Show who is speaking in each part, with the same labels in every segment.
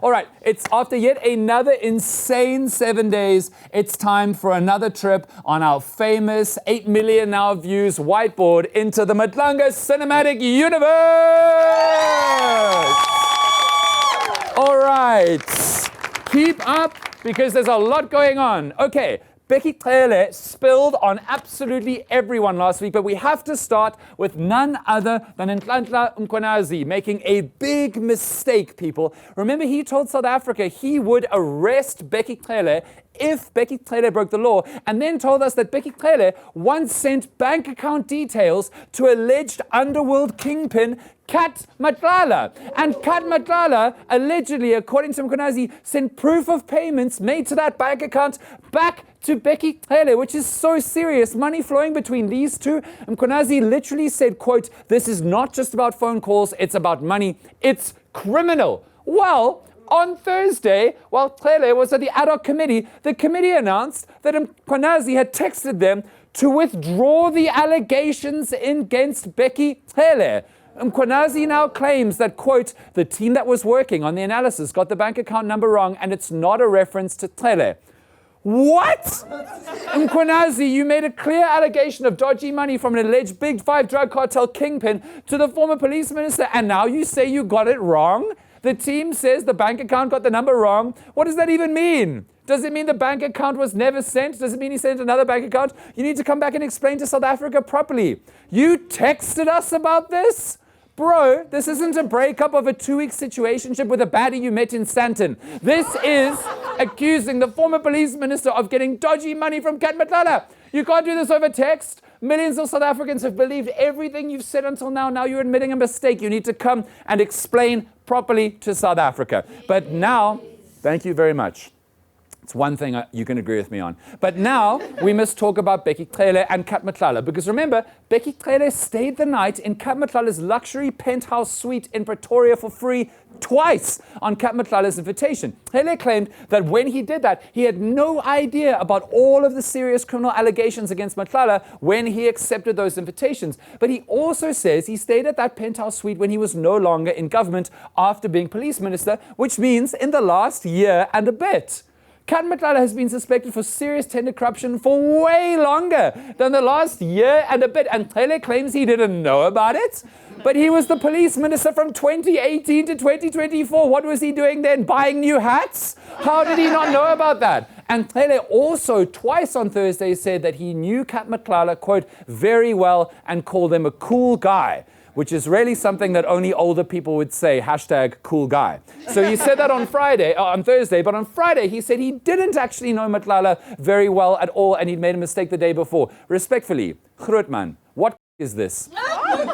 Speaker 1: All right, it's after yet another insane 7 days. It's time for another trip on our famous 8 million now views whiteboard into the Madlanga cinematic universe. All right, keep up because there's a lot going on. Okay. Bheki spilled on absolutely everyone last week, but we have to start with none other than Mkhwanazi making a big mistake, people. Remember, he told South Africa he would arrest Bheki if Bheki broke the law, and then told us that Bheki once sent bank account details to alleged underworld kingpin Cele and Matlala. And Cele and Matlala, allegedly, according to Mkhwanazi, sent proof of payments made to that bank account back to Bheki, which is so serious. Money flowing between these two. Mkhwanazi literally said, quote, "This is not just about phone calls, it's about money. It's criminal." Well, on Thursday, while Cele was at the ad hoc committee, the committee announced that Mkhwanazi had texted them to withdraw the allegations against Bheki. Mkhwanazi now claims that, quote, "the team that was working on the analysis got the bank account number wrong and it's not a reference to Cele." What? Mkhwanazi, you made a clear allegation of dodgy money from an alleged Big Five drug cartel kingpin to the former police minister, and now you say you got it wrong? The team says the bank account got the number wrong. What does that even mean? Does it mean the bank account was never sent? Does it mean he sent another bank account? You need to come back and explain to South Africa properly. You texted us about this? Bro, this isn't a breakup of a 2-week situationship with a baddie you met in Santon. This is accusing the former police minister of getting dodgy money from Cele and Matlala. You can't do this over text. Millions of South Africans have believed everything you've said until now. Now you're admitting a mistake. You need to come and explain properly to South Africa. But now, thank you very much. It's one thing you can agree with me on. But now we must talk about Bheki and Cele and Matlala. Because remember, Bheki stayed the night in Cele and Matlala's luxury penthouse suite in Pretoria for free twice on Cele and Matlala's invitation. Cele claimed that when he did that, he had no idea about all of the serious criminal allegations against Matlala when he accepted those invitations. But he also says he stayed at that penthouse suite when he was no longer in government after being police minister, which means in the last year and a bit. Cele and Matlala has been suspected for serious tender corruption for way longer than the last year and a bit, and Cele claims he didn't know about it. But he was the police minister from 2018 to 2024. What was he doing then? Buying new hats? How did he not know about that? And Cele also twice on Thursday said that he knew Cele and Matlala, quote, very well and called him a cool guy, which is really something that only older people would say, #coolguy. So he said that on Thursday, but on Friday he said he didn't actually know Matlala very well at all and he'd made a mistake the day before. Respectfully, Grootman, what is this?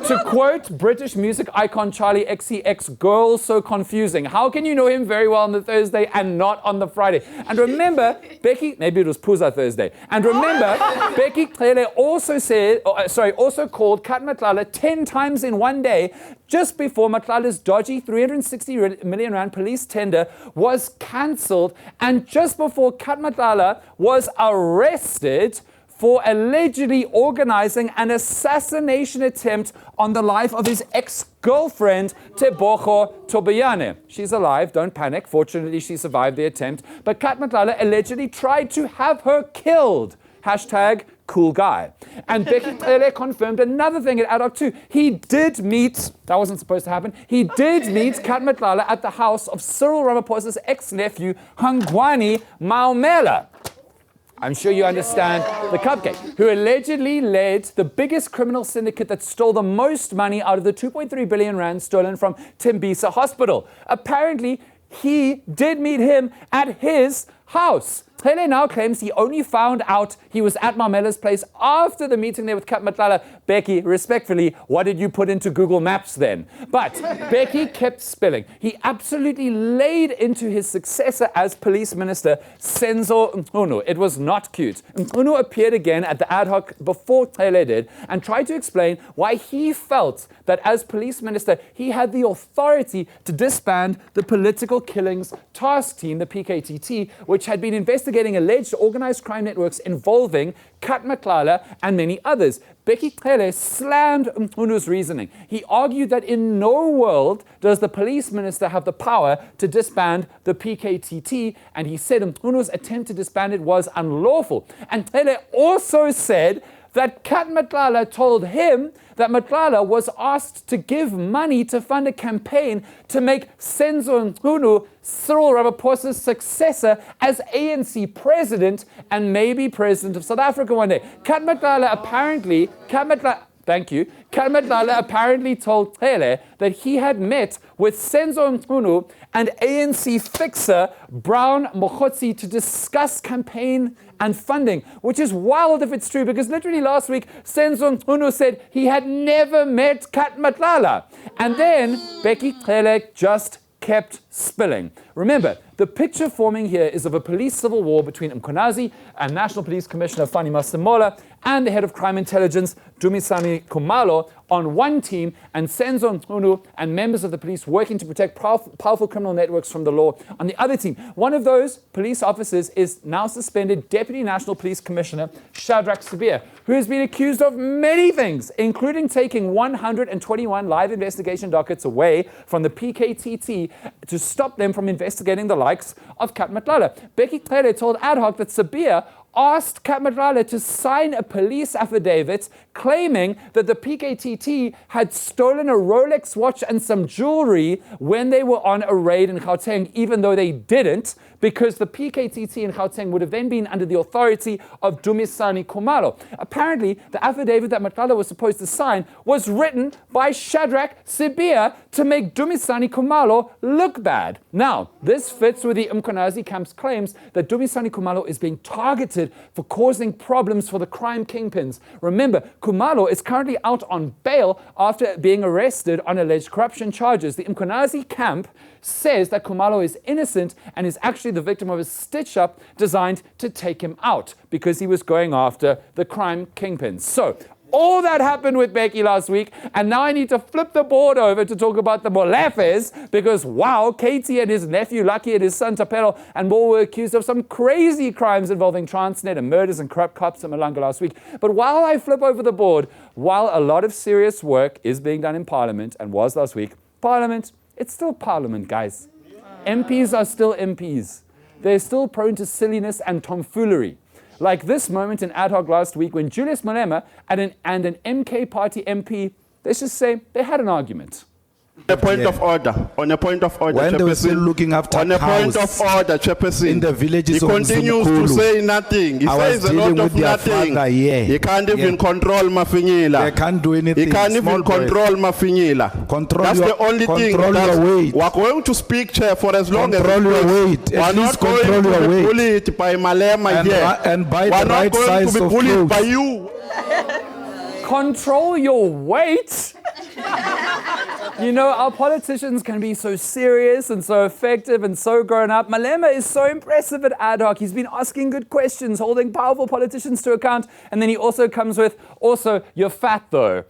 Speaker 1: To quote British music icon Charlie XCX, girl so confusing. How can you know him very well on the Thursday and not on the Friday? And remember, Bheki, maybe it was Puza Thursday. And remember, Bheki also called Cele and Matlala 10 times in one day, just before Matlala's dodgy 360 million rand police tender was cancelled, and just before Cele and Matlala was arrested for allegedly organizing an assassination attempt on the life of his ex-girlfriend, Tebogo Tobayane. She's alive, don't panic. Fortunately, she survived the attempt. But Cele and Matlala allegedly tried to have her killed. #coolguy. And Bheki confirmed another thing at ad hoc too. He did meet, that wasn't supposed to happen, he did meet Cele and Matlala at the house of Cyril Ramaphosa's ex-nephew, Hangwani Maumela. I'm sure you understand the cupcake, who allegedly led the biggest criminal syndicate that stole the most money out of the 2.3 billion rand stolen from Tembisa Hospital. Apparently, he did meet him at his house. Cele now claims he only found out he was at Maumela's place after the meeting there with Cele and Matlala. Bheki, respectfully, what did you put into Google Maps then? But Bheki kept spilling. He absolutely laid into his successor as police minister, Senzo Mkhunu. It was not cute. Mkhunu appeared again at the ad hoc before Cele did and tried to explain why he felt that as police minister, he had the authority to disband the political killings task team, the PKTT, which had been investigating alleged organized crime networks involving Cele and Matlala and many others. Bheki Cele slammed Mkhwanazi's reasoning. He argued that in no world does the police minister have the power to disband the PKTT, and he said Mkhwanazi's attempt to disband it was unlawful. And Cele also said that Matlala told him that Matlala was asked to give money to fund a campaign to make Senzo Mkhwanazi Cyril Ramaphosa's successor as ANC president and maybe president of South Africa one day. Matlala apparently told Cele that he had met with Senzo Mkhwanazi and ANC fixer Brown Mkhwanazi to discuss campaign and funding, which is wild if it's true, because literally last week, Senzo Mkhwanazi said he had never met Matlala. And then Bheki Cele just kept spilling. Remember, the picture forming here is of a police civil war between Mkhwanazi and National Police Commissioner Fani Masemola and the head of crime intelligence, Dumisani Khumalo, on one team, and Senzo Mkhwanazi and members of the police working to protect powerful criminal networks from the law on the other team. One of those police officers is now suspended Deputy National Police Commissioner Shadrack Sibiya, who has been accused of many things, including taking 121 live investigation dockets away from the PKTT to stop them from investigating the likes of Matlala. Bheki Cele told Ad Hoc that Sibiya asked Matlala to sign a police affidavit claiming that the PKTT had stolen a Rolex watch and some jewelry when they were on a raid in Gauteng, even though they didn't, because the PKTT in Gauteng would have then been under the authority of Dumisani Khumalo. Apparently, the affidavit that Matlala was supposed to sign was written by Shadrack Sibiya to make Dumisani Khumalo look bad. Now, this fits with the Mkhwanazi camp's claims that Dumisani Khumalo is being targeted for causing problems for the crime kingpins. Remember, Khumalo is currently out on bail after being arrested on alleged corruption charges. The Mkhwanazi camp says that Khumalo is innocent and is actually the victim of a stitch-up designed to take him out because he was going after the crime kingpins. So, all that happened with Bheki last week, and now I need to flip the board over to talk about the Molefes, because wow, Katie and his nephew Lucky and his son Tapelo and more were accused of some crazy crimes involving Transnet and murders and corrupt cops in Madlanga last week. But while I flip over the board, while a lot of serious work is being done in Parliament, and was last week, Parliament, it's still Parliament, guys. MPs are still MPs. They're still prone to silliness and tomfoolery. Like this moment in Ad Hoc last week when Julius Malema and an MK party MP, let's just say, they had an argument.
Speaker 2: On a point of order,
Speaker 3: when they were still looking after
Speaker 2: on a point of order, Chairperson,
Speaker 3: in the villages
Speaker 2: he
Speaker 3: of
Speaker 2: continues to say nothing. He says a lot of nothing. He can't even control Mafinyila.
Speaker 3: They can't do anything.
Speaker 2: He can't even control Mafinyila. That's the only thing. We're going to speak, Chair, for as long as
Speaker 3: your weight.
Speaker 2: we're not going to be bullied by Malema here.
Speaker 3: And by
Speaker 2: we're
Speaker 3: the
Speaker 2: not
Speaker 3: right
Speaker 2: going
Speaker 3: size
Speaker 2: to be
Speaker 3: of
Speaker 2: bullied
Speaker 3: clothes.
Speaker 2: by you.
Speaker 1: Control your weight? You know, our politicians can be so serious and so effective and so grown up. Malema is so impressive at Ad Hoc. He's been asking good questions, holding powerful politicians to account, and then he also comes with, also, you're fat though.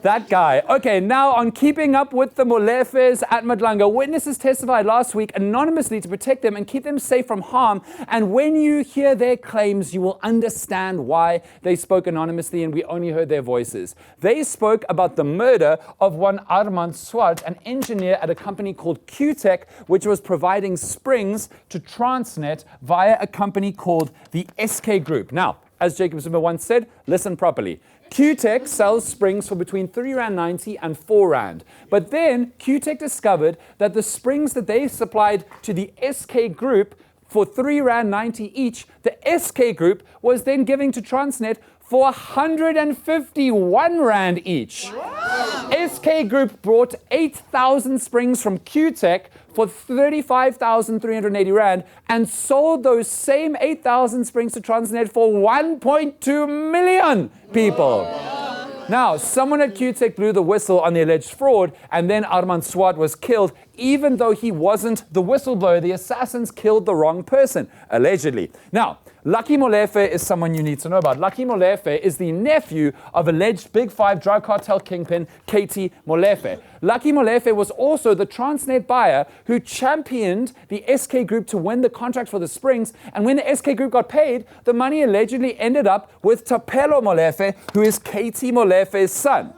Speaker 1: That guy. Okay, now on keeping up with the Molefes at Madlanga, witnesses testified last week anonymously to protect them and keep them safe from harm. And when you hear their claims, you will understand why they spoke anonymously and we only heard their voices. They spoke about the murder of one Armand Swart, an engineer at a company called QTech, which was providing springs to Transnet via a company called the SK Group. Now, as Jacob Zuma once said, listen properly. QTech sells springs for between R3.90 and R4. But then QTech discovered that the springs that they supplied to the SK Group for R3.90 each, the SK Group was then giving to Transnet for R151 each. Wow. SK Group brought 8,000 springs from QTech for 35,380 Rand and sold those same 8,000 springs to Transnet for 1.2 million people. Wow. Now, someone at QTech blew the whistle on the alleged fraud, and then Armand Swart was killed, even though he wasn't the whistleblower. The assassins killed the wrong person, allegedly. Now, Lucky Molefes is someone you need to know about. Lucky Molefes is the nephew of alleged Big Five drug cartel kingpin Katie Molefes. Lucky Molefes was also the Transnet buyer who championed the SK Group to win the contract for the Springs. And when the SK Group got paid, the money allegedly ended up with Tapelo Molefes, who is Katie Molefes' son.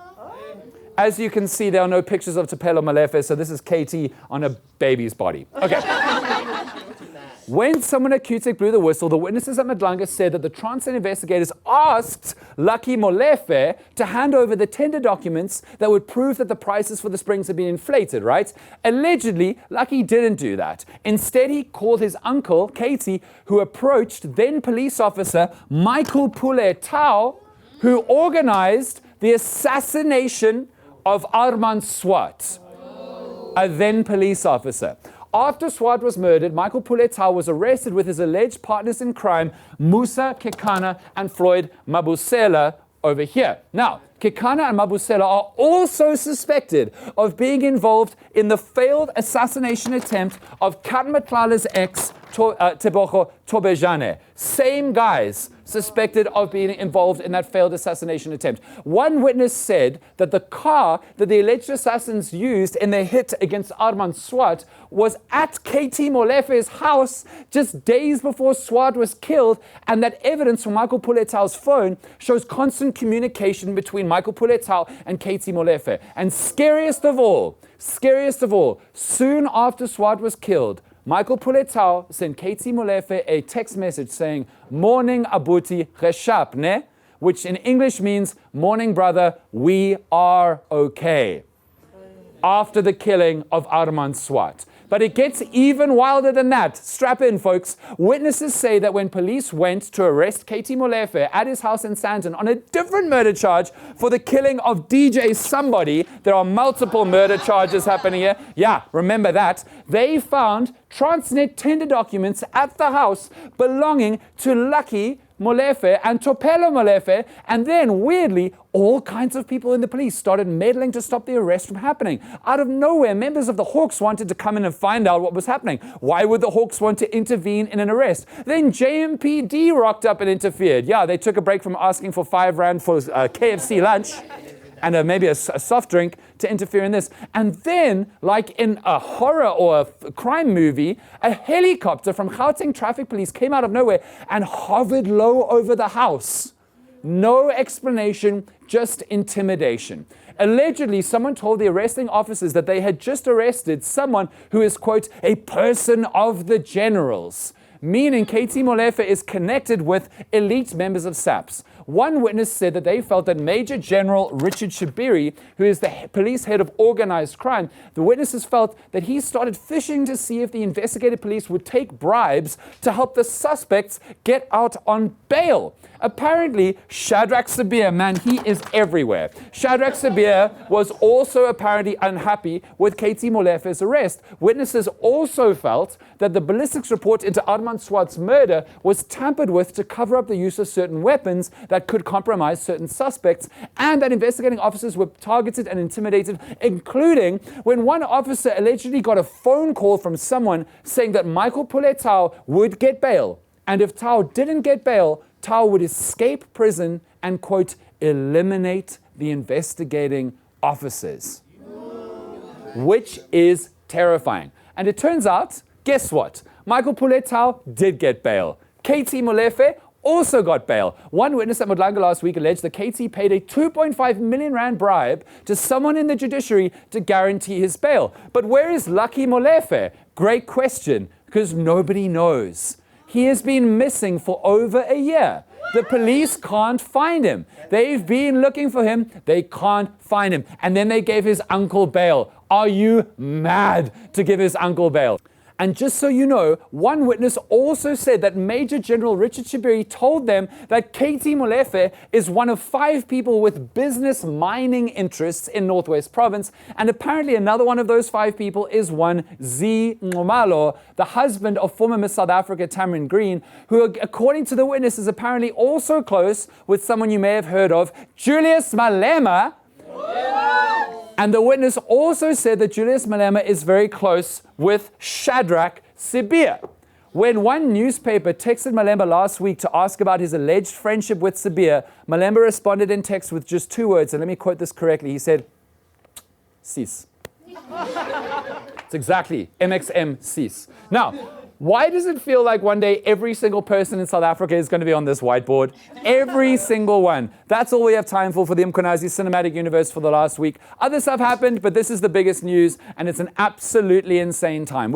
Speaker 1: As you can see, there are no pictures of Tapelo Molefes, so this is Katie on a baby's body. Okay. When someone at Cutic blew the whistle, the witnesses at Madlanga said that the Transnet investigators asked Lucky Molefes to hand over the tender documents that would prove that the prices for the Springs had been inflated, right? Allegedly, Lucky didn't do that. Instead, he called his uncle, Katie, who approached then police officer Michael Puletau, who organized the assassination of Armand Swart, a then police officer. After Swart was murdered, Michael Puletau was arrested with his alleged partners in crime, Musa Kekana and Floyd Mabusela, over here. Now, Kekana and Mabusela are also suspected of being involved in the failed assassination attempt of Cele and Matlala's ex, Tebogo Tobejane. Same guys suspected of being involved in that failed assassination attempt. One witness said that the car that the alleged assassins used in their hit against Armand Swart was at Katie Molefes' house just days before Swart was killed, and that evidence from Michael Puletau's phone shows constant communication between Michael Puletau and Katie Molefes. And scariest of all, soon after Swart was killed, Michael Puletau sent Katie Molefes a text message saying, "Morning abuti reshap ne?" which in English means, "Morning brother, we are okay," after the killing of Armand Swart. But it gets even wilder than that. Strap in, folks. Witnesses say that when police went to arrest Katie Molefes at his house in Sandton on a different murder charge for the killing of DJ somebody, there are multiple murder charges happening here. Yeah, remember that. They found Transnet tender documents at the house belonging to Lucky Molefes and Tapelo Molefes, and then, weirdly, all kinds of people in the police started meddling to stop the arrest from happening. Out of nowhere, members of the Hawks wanted to come in and find out what was happening. Why would the Hawks want to intervene in an arrest? Then JMPD rocked up and interfered. Yeah, they took a break from asking for R5 for KFC lunch and maybe a soft drink to interfere in this. And then, like in a horror or a crime movie, a helicopter from Gauteng Traffic Police came out of nowhere and hovered low over the house. No explanation, just intimidation. Allegedly, someone told the arresting officers that they had just arrested someone who is, quote, a person of the generals, meaning Katie Molefes is connected with elite members of SAPS. One witness said that they felt that Major General Richard Shabiri, who is the police head of organized crime, the witnesses felt that he started fishing to see if the investigative police would take bribes to help the suspects get out on bail. Apparently, Shadrach Sabir, man, he is everywhere. Shadrach Sabir was also apparently unhappy with Katie Molefes' arrest. Witnesses also felt that the ballistics report into Armand Swart's murder was tampered with to cover up the use of certain weapons that could compromise certain suspects, and that investigating officers were targeted and intimidated, including when one officer allegedly got a phone call from someone saying that Michael Puletau would get bail, and if Tau didn't get bail, Tau would escape prison and, quote, eliminate the investigating officers, which is terrifying. And it turns out, guess what? Michael Puletau did get bail. Katie Molefes also got bail. One witness at Madlanga last week alleged that Katie paid a 2.5 million rand bribe to someone in the judiciary to guarantee his bail. But where is Lucky Molefes? Great question, because nobody knows. He has been missing for over a year. The police can't find him. They've been looking for him. They can't find him. And then they gave his uncle bail. Are you mad to give his uncle bail? And just so you know, one witness also said that Major General Richard Shabiri told them that Katie Molefes is one of 5 people with business mining interests in Northwest Province. And apparently another one of those 5 people is one Z Ngomalo, the husband of former Miss South Africa Tamrin Green, who, according to the witness, is apparently also close with someone you may have heard of, Julius Malema. And the witness also said that Julius Malema is very close with Shadrach Sabir. When one newspaper texted Malemba last week to ask about his alleged friendship with Sabir, Malemba responded in text with just 2 words, and let me quote this correctly. He said, cease. It's exactly MXM, cease. Now, why does it feel like one day every single person in South Africa is going to be on this whiteboard? Every single one. That's all we have time for the Mkhwanazi cinematic universe for the last week. Other stuff happened, but this is the biggest news, and it's an absolutely insane time.